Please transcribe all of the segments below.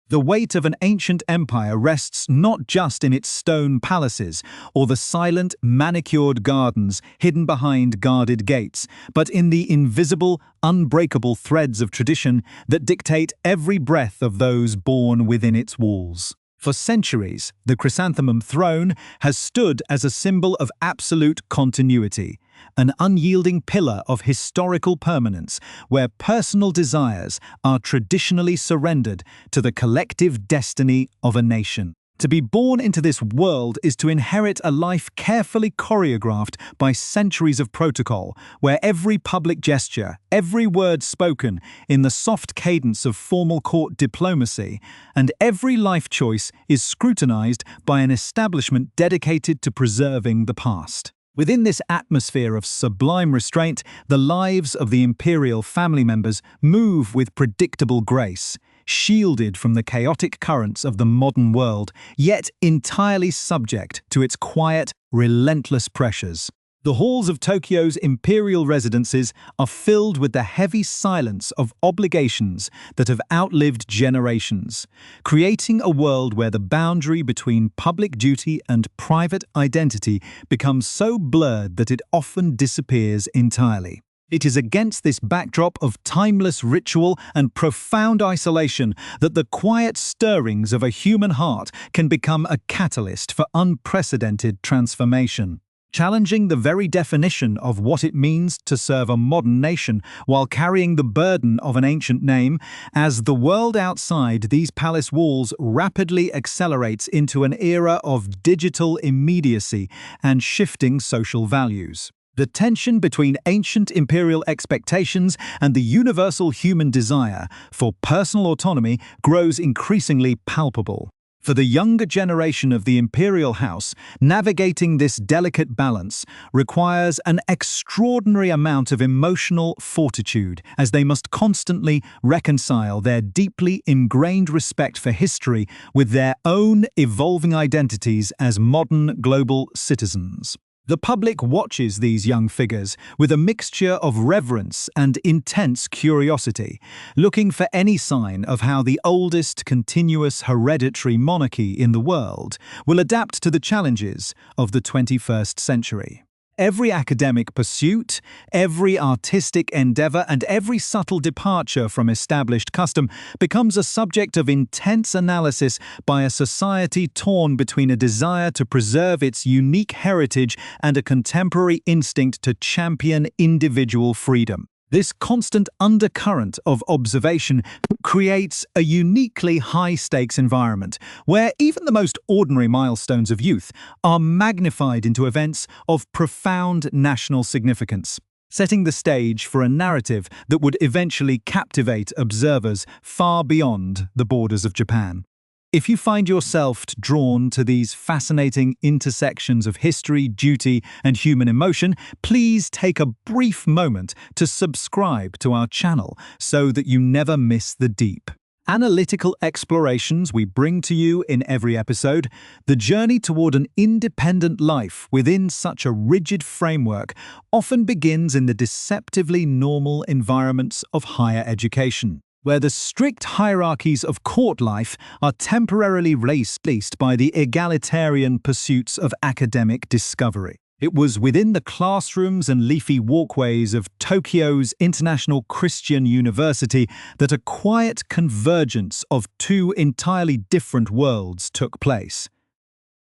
The weight of an ancient empire rests not just in its stone palaces or the silent, manicured gardens hidden behind guarded gates, but in the invisible, unbreakable threads of tradition that dictate every breath of those born within its walls. For centuries, the Chrysanthemum Throne has stood as a symbol of absolute continuity, an unyielding pillar of historical permanence where personal desires are traditionally surrendered to the collective destiny of a nation. To be born into this world is to inherit a life carefully choreographed by centuries of protocol, where every public gesture, every word spoken in the soft cadence of formal court diplomacy, and every life choice is scrutinized by an establishment dedicated to preserving the past. Within this atmosphere of sublime restraint, the lives of the imperial family members move with predictable grace, shielded from the chaotic currents of the modern world, yet entirely subject to its quiet, relentless pressures. The halls of Tokyo's imperial residences are filled with the heavy silence of obligations that have outlived generations, creating a world where the boundary between public duty and private identity becomes so blurred that it often disappears entirely. It is against this backdrop of timeless ritual and profound isolation that the quiet stirrings of a human heart can become a catalyst for unprecedented transformation, challenging the very definition of what it means to serve a modern nation while carrying the burden of an ancient name. As the world outside these palace walls rapidly accelerates into an era of digital immediacy and shifting social values. The tension between ancient imperial expectations and the universal human desire for personal autonomy grows increasingly palpable. For the younger generation of the imperial house, navigating this delicate balance requires an extraordinary amount of emotional fortitude, as they must constantly reconcile their deeply ingrained respect for history with their own evolving identities as modern global citizens. The public watches these young figures with a mixture of reverence and intense curiosity, looking for any sign of how the oldest continuous hereditary monarchy in the world will adapt to the challenges of the 21st century. Every academic pursuit, every artistic endeavor, and every subtle departure from established custom becomes a subject of intense analysis by a society torn between a desire to preserve its unique heritage and a contemporary instinct to champion individual freedom. This constant undercurrent of observation creates a uniquely high-stakes environment where even the most ordinary milestones of youth are magnified into events of profound national significance, setting the stage for a narrative that would eventually captivate observers far beyond the borders of Japan. If you find yourself drawn to these fascinating intersections of history, duty, and human emotion, please take a brief moment to subscribe to our channel so that you never miss the deep analytical explorations we bring to you in every episode. The journey toward an independent life within such a rigid framework often begins in the deceptively normal environments of higher education, where the strict hierarchies of court life are temporarily replaced by the egalitarian pursuits of academic discovery. It was within the classrooms and leafy walkways of Tokyo's International Christian University that a quiet convergence of two entirely different worlds took place,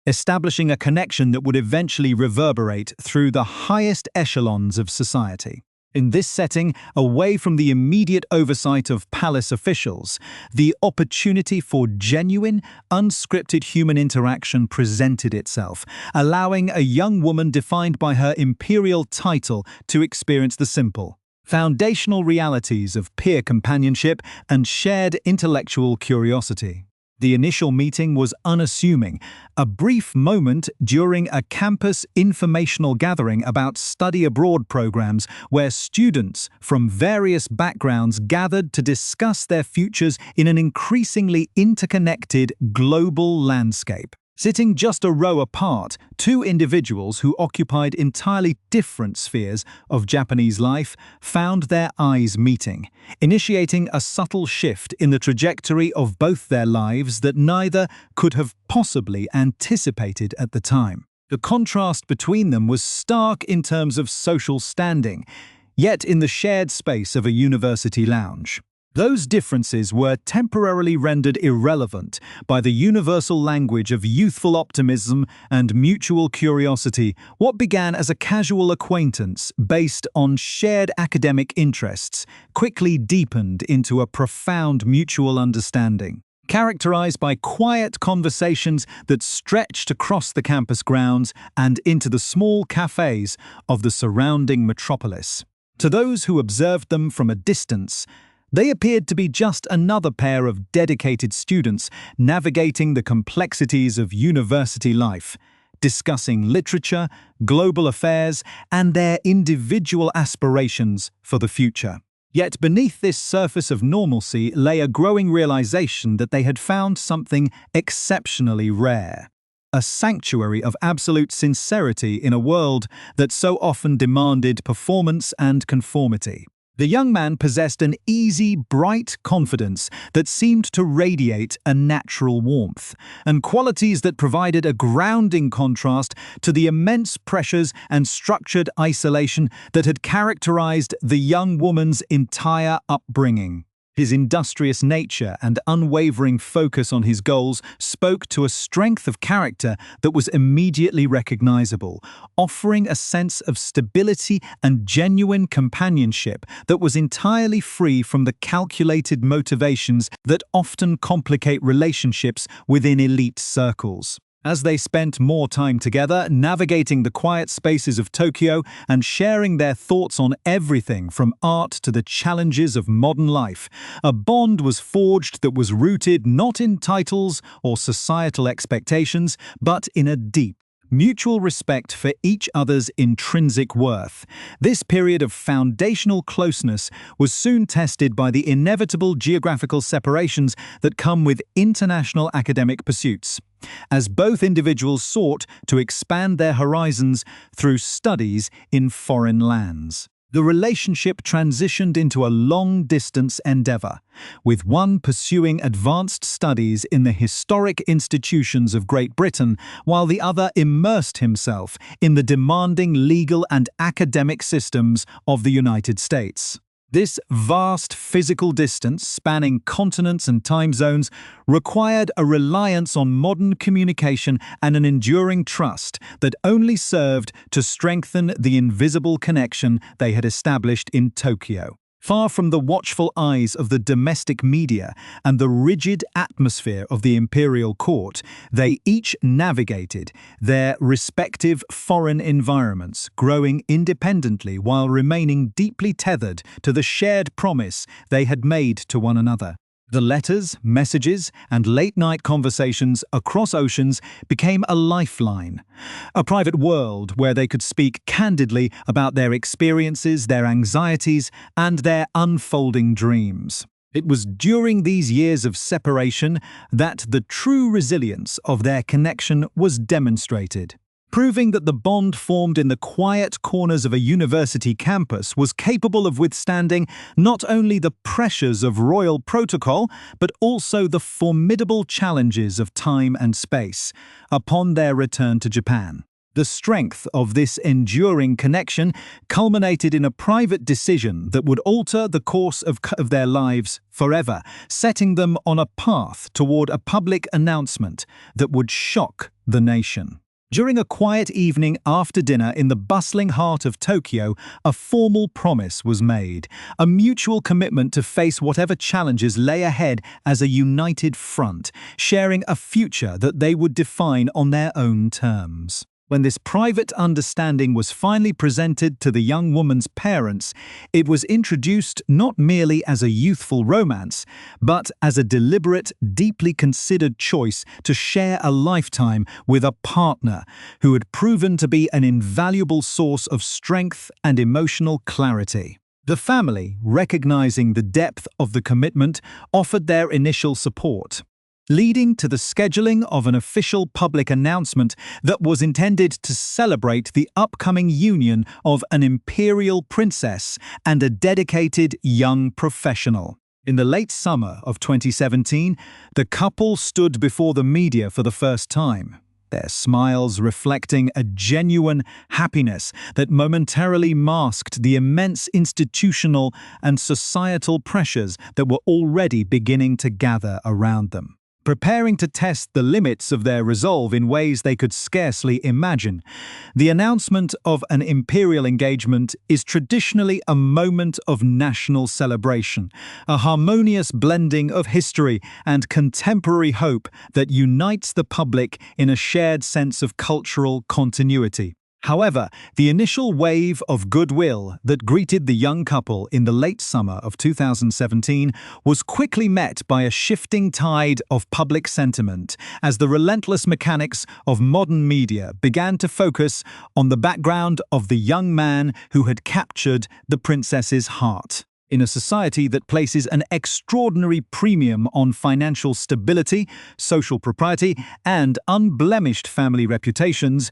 establishing a connection that would eventually reverberate through the highest echelons of society. In this setting, away from the immediate oversight of palace officials, the opportunity for genuine, unscripted human interaction presented itself, allowing a young woman defined by her imperial title to experience the simple, foundational realities of peer companionship and shared intellectual curiosity. The initial meeting was unassuming, a brief moment during a campus informational gathering about study abroad programs where students from various backgrounds gathered to discuss their futures in an increasingly interconnected global landscape. Sitting just a row apart, two individuals who occupied entirely different spheres of Japanese life found their eyes meeting, initiating a subtle shift in the trajectory of both their lives that neither could have possibly anticipated at the time. The contrast between them was stark in terms of social standing, yet in the shared space of a university lounge. Those differences were temporarily rendered irrelevant by the universal language of youthful optimism and mutual curiosity. What began as a casual acquaintance based on shared academic interests quickly deepened into a profound mutual understanding, characterized by quiet conversations that stretched across the campus grounds and into the small cafes of the surrounding metropolis. To those who observed them from a distance, they appeared to be just another pair of dedicated students navigating the complexities of university life, discussing literature, global affairs, and their individual aspirations for the future. Yet beneath this surface of normalcy lay a growing realization that they had found something exceptionally rare. A sanctuary of absolute sincerity in a world that so often demanded performance and conformity. The young man possessed an easy, bright confidence that seemed to radiate a natural warmth, and qualities that provided a grounding contrast to the immense pressures and structured isolation that had characterized the young woman's entire upbringing. His industrious nature and unwavering focus on his goals spoke to a strength of character that was immediately recognizable, offering a sense of stability and genuine companionship that was entirely free from the calculated motivations that often complicate relationships within elite circles. As they spent more time together, navigating the quiet spaces of Tokyo and sharing their thoughts on everything from art to the challenges of modern life, a bond was forged that was rooted not in titles or societal expectations, but in a deep, mutual respect for each other's intrinsic worth. This period of foundational closeness was soon tested by the inevitable geographical separations that come with international academic pursuits, as both individuals sought to expand their horizons through studies in foreign lands. The relationship transitioned into a long-distance endeavor, with one pursuing advanced studies in the historic institutions of Great Britain, while the other immersed himself in the demanding legal and academic systems of the United States. This vast physical distance, spanning continents and time zones, required a reliance on modern communication and an enduring trust that only served to strengthen the invisible connection they had established in Tokyo. Far from the watchful eyes of the domestic media and the rigid atmosphere of the imperial court, they each navigated their respective foreign environments, growing independently while remaining deeply tethered to the shared promise they had made to one another. The letters, messages, and late-night conversations across oceans became a lifeline, a private world where they could speak candidly about their experiences, their anxieties, and their unfolding dreams. It was during these years of separation that the true resilience of their connection was demonstrated, proving that the bond formed in the quiet corners of a university campus was capable of withstanding not only the pressures of royal protocol, but also the formidable challenges of time and space upon their return to Japan. The strength of this enduring connection culminated in a private decision that would alter the course of their lives forever, setting them on a path toward a public announcement that would shock the nation. During a quiet evening after dinner in the bustling heart of Tokyo, a formal promise was made, a mutual commitment to face whatever challenges lay ahead as a united front, sharing a future that they would define on their own terms. When this private understanding was finally presented to the young woman's parents, it was introduced not merely as a youthful romance, but as a deliberate, deeply considered choice to share a lifetime with a partner who had proven to be an invaluable source of strength and emotional clarity. The family, recognizing the depth of the commitment, offered their initial support. leading to the scheduling of an official public announcement that was intended to celebrate the upcoming union of an imperial princess and a dedicated young professional. In the late summer of 2017, the couple stood before the media for the first time, their smiles reflecting a genuine happiness that momentarily masked the immense institutional and societal pressures that were already beginning to gather around them. Preparing to test the limits of their resolve in ways they could scarcely imagine, the announcement of an imperial engagement is traditionally a moment of national celebration, a harmonious blending of history and contemporary hope that unites the public in a shared sense of cultural continuity. However, the initial wave of goodwill that greeted the young couple in the late summer of 2017 was quickly met by a shifting tide of public sentiment as the relentless mechanics of modern media began to focus on the background of the young man who had captured the princess's heart. In a society that places an extraordinary premium on financial stability, social propriety, and unblemished family reputations,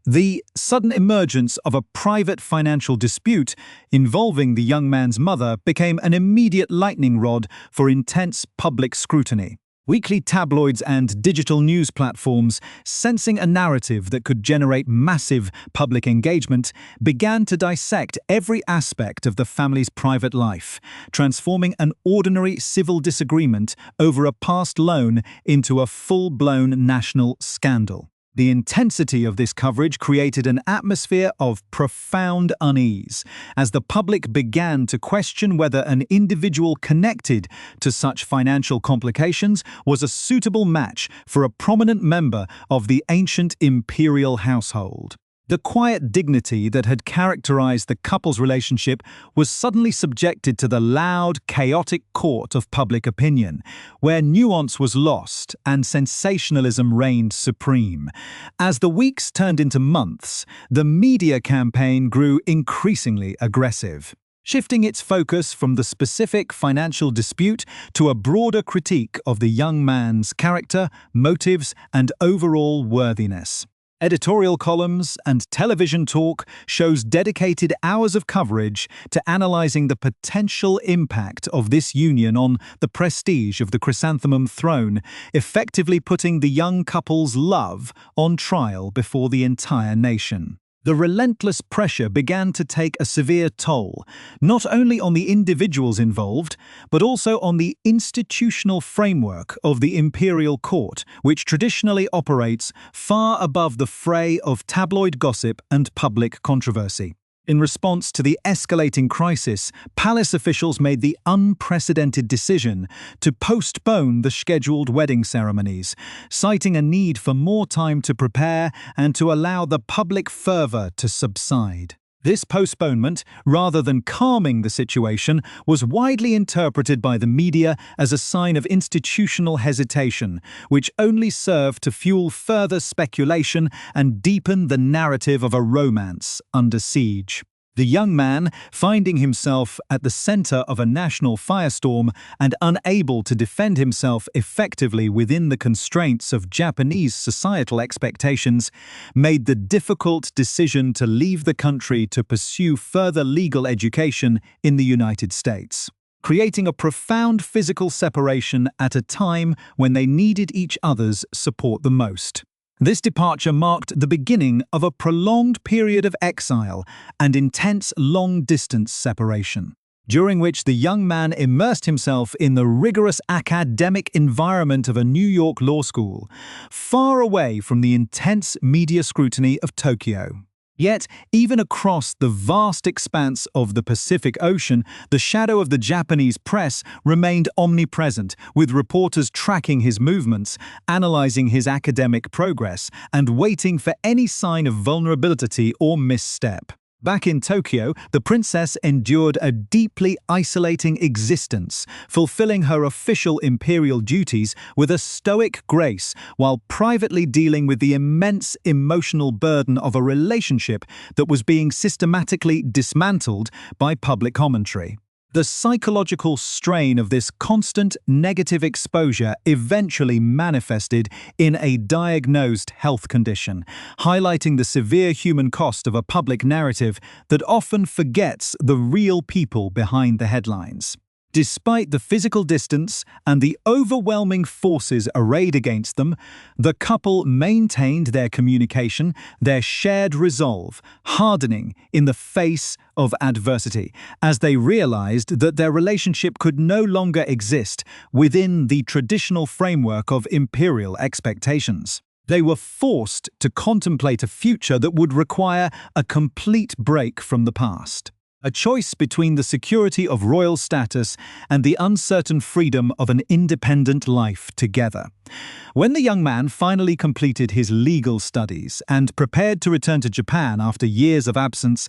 the sudden emergence of a private financial dispute involving the young man's mother became an immediate lightning rod for intense public scrutiny. Weekly tabloids and digital news platforms, sensing a narrative that could generate massive public engagement, began to dissect every aspect of the family's private life, transforming an ordinary civil disagreement over a past loan into a full-blown national scandal. The intensity of this coverage created an atmosphere of profound unease, as the public began to question whether an individual connected to such financial complications was a suitable match for a prominent member of the ancient imperial household. The quiet dignity that had characterized the couple's relationship was suddenly subjected to the loud, chaotic court of public opinion, where nuance was lost and sensationalism reigned supreme. As the weeks turned into months, the media campaign grew increasingly aggressive, shifting its focus from the specific financial dispute to a broader critique of the young man's character, motives, and overall worthiness. Editorial columns and television talk shows dedicated hours of coverage to analyzing the potential impact of this union on the prestige of the Chrysanthemum Throne, effectively putting the young couple's love on trial before the entire nation. The relentless pressure began to take a severe toll, not only on the individuals involved, but also on the institutional framework of the imperial court, which traditionally operates far above the fray of tabloid gossip and public controversy. In response to the escalating crisis, palace officials made the unprecedented decision to postpone the scheduled wedding ceremonies, citing a need for more time to prepare and to allow the public fervor to subside. This postponement, rather than calming the situation, was widely interpreted by the media as a sign of institutional hesitation, which only served to fuel further speculation and deepen the narrative of a romance under siege. The young man, finding himself at the center of a national firestorm and unable to defend himself effectively within the constraints of Japanese societal expectations, made the difficult decision to leave the country to pursue further legal education in the United States, creating a profound physical separation at a time when they needed each other's support the most. This departure marked the beginning of a prolonged period of exile and intense long-distance separation, during which the young man immersed himself in the rigorous academic environment of a New York law school, far away from the intense media scrutiny of Tokyo. Yet, even across the vast expanse of the Pacific Ocean, the shadow of the Japanese press remained omnipresent, with reporters tracking his movements, analyzing his academic progress, and waiting for any sign of vulnerability or misstep. Back in Tokyo, the princess endured a deeply isolating existence, fulfilling her official imperial duties with a stoic grace while privately dealing with the immense emotional burden of a relationship that was being systematically dismantled by public commentary. The psychological strain of this constant negative exposure eventually manifested in a diagnosed health condition, highlighting the severe human cost of a public narrative that often forgets the real people behind the headlines. Despite the physical distance and the overwhelming forces arrayed against them, the couple maintained their communication, their shared resolve, hardening in the face of adversity, as they realized that their relationship could no longer exist within the traditional framework of imperial expectations. They were forced to contemplate a future that would require a complete break from the past. A choice between the security of royal status and the uncertain freedom of an independent life together. When the young man finally completed his legal studies and prepared to return to Japan after years of absence,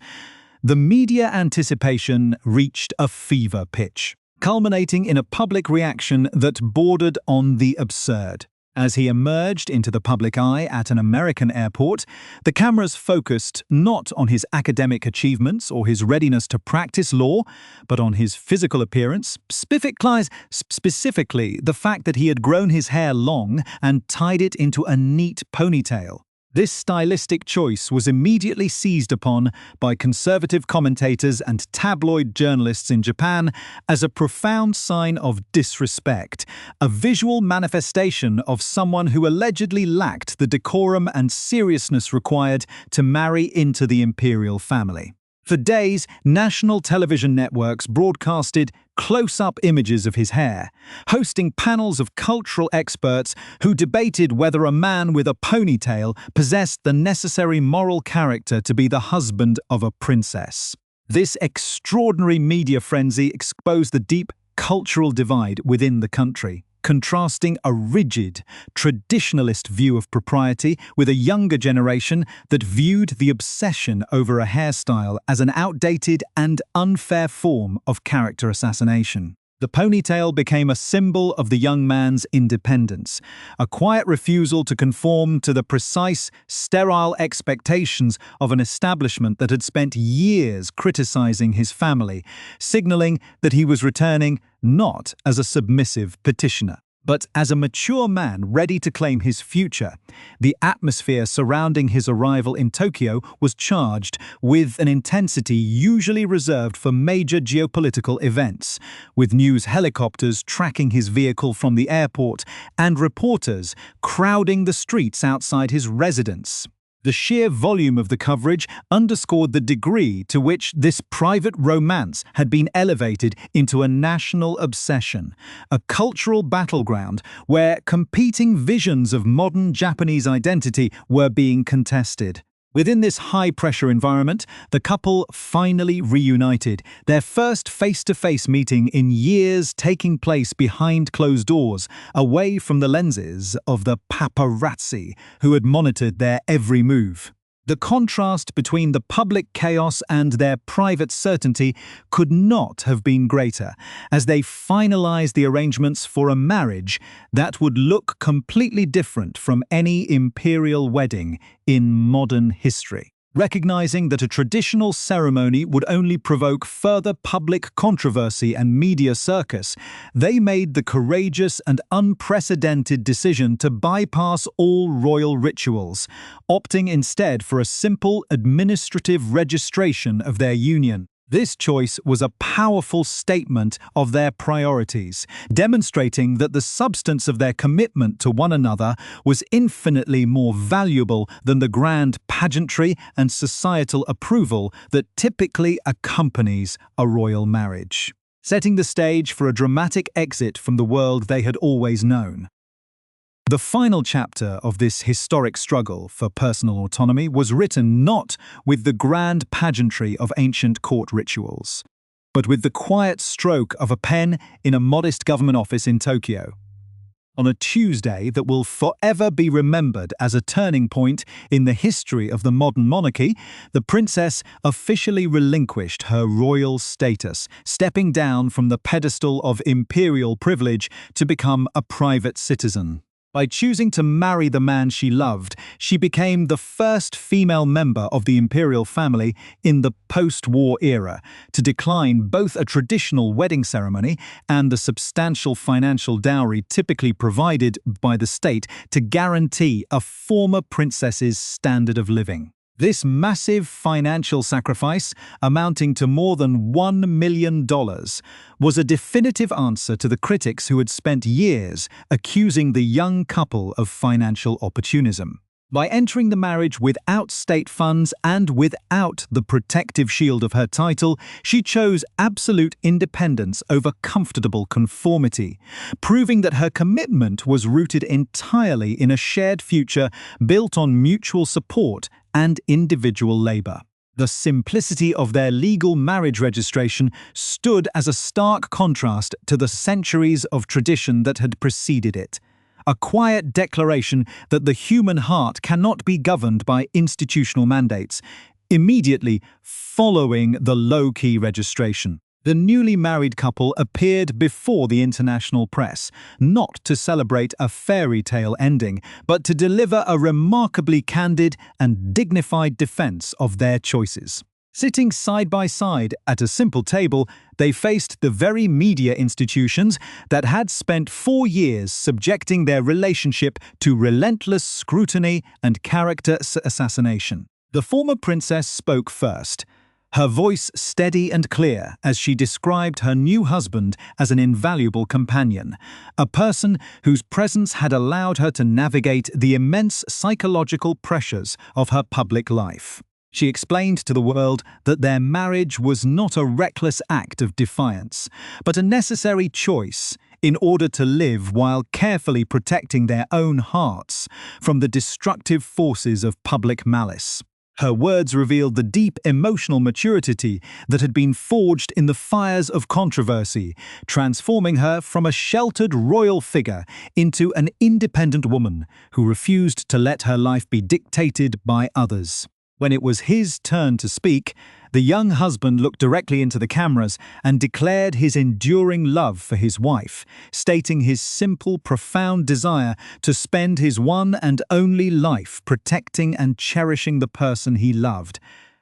the media anticipation reached a fever pitch, culminating in a public reaction that bordered on the absurd. As he emerged into the public eye at an American airport, the cameras focused not on his academic achievements or his readiness to practice law, but on his physical appearance, specifically the fact that he had grown his hair long and tied it into a neat ponytail. This stylistic choice was immediately seized upon by conservative commentators and tabloid journalists in Japan as a profound sign of disrespect, a visual manifestation of someone who allegedly lacked the decorum and seriousness required to marry into the imperial family. For days, national television networks broadcasted close-up images of his hair, hosting panels of cultural experts who debated whether a man with a ponytail possessed the necessary moral character to be the husband of a princess. This extraordinary media frenzy exposed the deep cultural divide within the country, contrasting a rigid, traditionalist view of propriety with a younger generation that viewed the obsession over a hairstyle as an outdated and unfair form of character assassination. The ponytail became a symbol of the young man's independence, a quiet refusal to conform to the precise, sterile expectations of an establishment that had spent years criticizing his family, signaling that he was returning not as a submissive petitioner, but as a mature man ready to claim his future. The atmosphere surrounding his arrival in Tokyo was charged with an intensity usually reserved for major geopolitical events, with news helicopters tracking his vehicle from the airport and reporters crowding the streets outside his residence. The sheer volume of the coverage underscored the degree to which this private romance had been elevated into a national obsession, a cultural battleground where competing visions of modern Japanese identity were being contested. Within this high-pressure environment, the couple finally reunited, their first face-to-face meeting in years taking place behind closed doors, away from the lenses of the paparazzi who had monitored their every move. The contrast between the public chaos and their private certainty could not have been greater, as they finalized the arrangements for a marriage that would look completely different from any imperial wedding in modern history. Recognizing that a traditional ceremony would only provoke further public controversy and media circus, they made the courageous and unprecedented decision to bypass all royal rituals, opting instead for a simple administrative registration of their union. This choice was a powerful statement of their priorities, demonstrating that the substance of their commitment to one another was infinitely more valuable than the grand pageantry and societal approval that typically accompanies a royal marriage, setting the stage for a dramatic exit from the world they had always known. The final chapter of this historic struggle for personal autonomy was written not with the grand pageantry of ancient court rituals, but with the quiet stroke of a pen in a modest government office in Tokyo. On a Tuesday that will forever be remembered as a turning point in the history of the modern monarchy, the princess officially relinquished her royal status, stepping down from the pedestal of imperial privilege to become a private citizen. By choosing to marry the man she loved, she became the first female member of the imperial family in the post-war era to decline both a traditional wedding ceremony and the substantial financial dowry typically provided by the state to guarantee a former princess's standard of living. This massive financial sacrifice, amounting to more than $1 million, was a definitive answer to the critics who had spent years accusing the young couple of financial opportunism. By entering the marriage without state funds and without the protective shield of her title, she chose absolute independence over comfortable conformity, proving that her commitment was rooted entirely in a shared future built on mutual support and individual labor. The simplicity of their legal marriage registration stood as a stark contrast to the centuries of tradition that had preceded it. A quiet declaration that the human heart cannot be governed by institutional mandates, immediately following the low-key registration. The newly married couple appeared before the international press, not to celebrate a fairy tale ending, but to deliver a remarkably candid and dignified defense of their choices. Sitting side by side at a simple table, they faced the very media institutions that had spent 4 years subjecting their relationship to relentless scrutiny and character assassination. The former princess spoke first, her voice steady and clear as she described her new husband as an invaluable companion, a person whose presence had allowed her to navigate the immense psychological pressures of her public life. She explained to the world that their marriage was not a reckless act of defiance, but a necessary choice in order to live while carefully protecting their own hearts from the destructive forces of public malice. Her words revealed the deep emotional maturity that had been forged in the fires of controversy, transforming her from a sheltered royal figure into an independent woman who refused to let her life be dictated by others. When it was his turn to speak, the young husband looked directly into the cameras and declared his enduring love for his wife, stating his simple, profound desire to spend his one and only life protecting and cherishing the person he loved.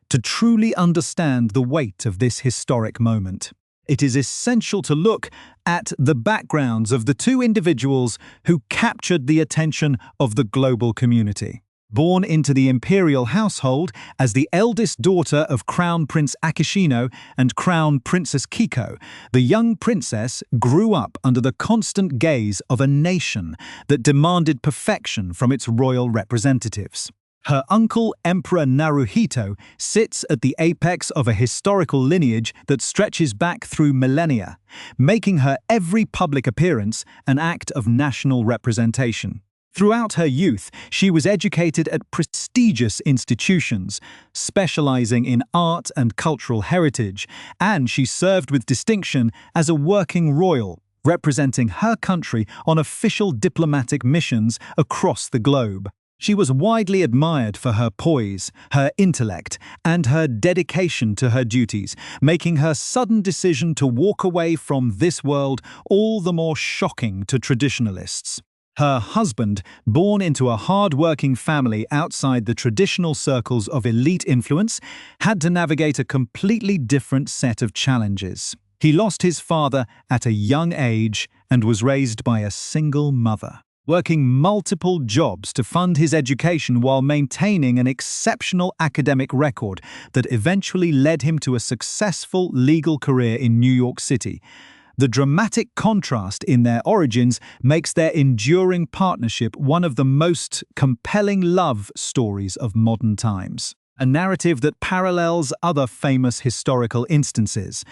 To truly understand the weight of this historic moment, it is essential to look at the backgrounds of the two individuals who captured the attention of the global community. Born into the imperial household as the eldest daughter of Crown Prince Akishino and Crown Princess Kiko, the young princess grew up under the constant gaze of a nation that demanded perfection from its royal representatives. Her uncle, Emperor Naruhito, sits at the apex of a historical lineage that stretches back through millennia, making her every public appearance an act of national representation. Throughout her youth, she was educated at prestigious institutions, specializing in art and cultural heritage, and she served with distinction as a working royal, representing her country on official diplomatic missions across the globe. She was widely admired for her poise, her intellect, and her dedication to her duties, making her sudden decision to walk away from this world all the more shocking to traditionalists. Her husband, born into a hard-working family outside the traditional circles of elite influence, had to navigate a completely different set of challenges. He lost his father at a young age and was raised by a single mother, working multiple jobs to fund his education while maintaining an exceptional academic record that eventually led him to a successful legal career in New York City. The dramatic contrast in their origins makes their enduring partnership one of the most compelling love stories of modern times. A narrative that parallels other famous historical instances,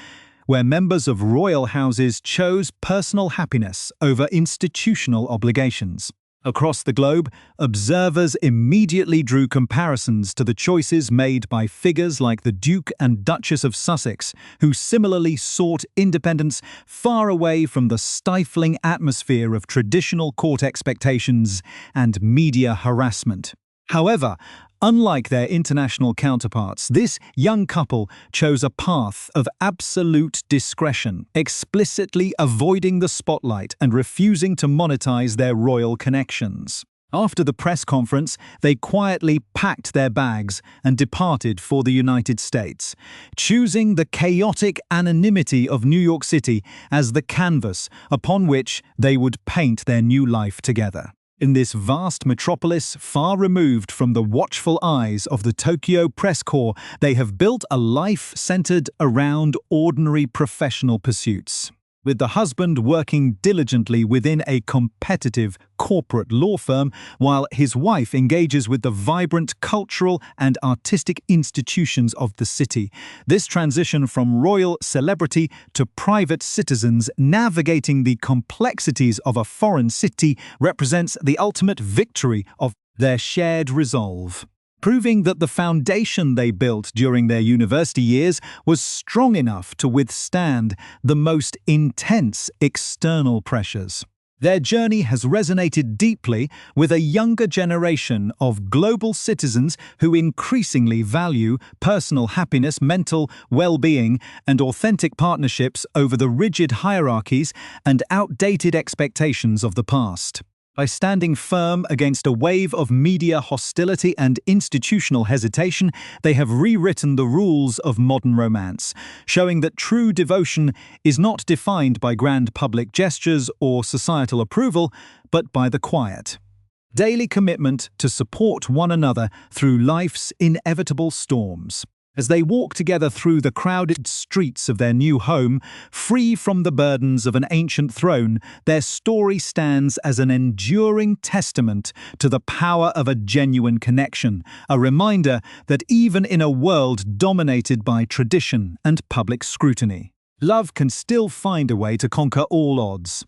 where members of royal houses chose personal happiness over institutional obligations. Across the globe, observers immediately drew comparisons to the choices made by figures like the Duke and Duchess of Sussex, who similarly sought independence far away from the stifling atmosphere of traditional court expectations and media harassment. However, unlike their international counterparts, this young couple chose a path of absolute discretion, explicitly avoiding the spotlight and refusing to monetize their royal connections. After the press conference, they quietly packed their bags and departed for the United States, choosing the chaotic anonymity of New York City as the canvas upon which they would paint their new life together. In this vast metropolis, far removed from the watchful eyes of the Tokyo press corps, they have built a life centered around ordinary professional pursuits. With the husband working diligently within a competitive corporate law firm, while his wife engages with the vibrant cultural and artistic institutions of the city. This transition from royal celebrity to private citizens navigating the complexities of a foreign city represents the ultimate victory of their shared resolve, proving that the foundation they built during their university years was strong enough to withstand the most intense external pressures. Their journey has resonated deeply with a younger generation of global citizens who increasingly value personal happiness, mental well-being, and authentic partnerships over the rigid hierarchies and outdated expectations of the past. By standing firm against a wave of media hostility and institutional hesitation, they have rewritten the rules of modern romance, showing that true devotion is not defined by grand public gestures or societal approval, but by the quiet, daily commitment to support one another through life's inevitable storms. As they walk together through the crowded streets of their new home, free from the burdens of an ancient throne, their story stands as an enduring testament to the power of a genuine connection, a reminder that even in a world dominated by tradition and public scrutiny, love can still find a way to conquer all odds.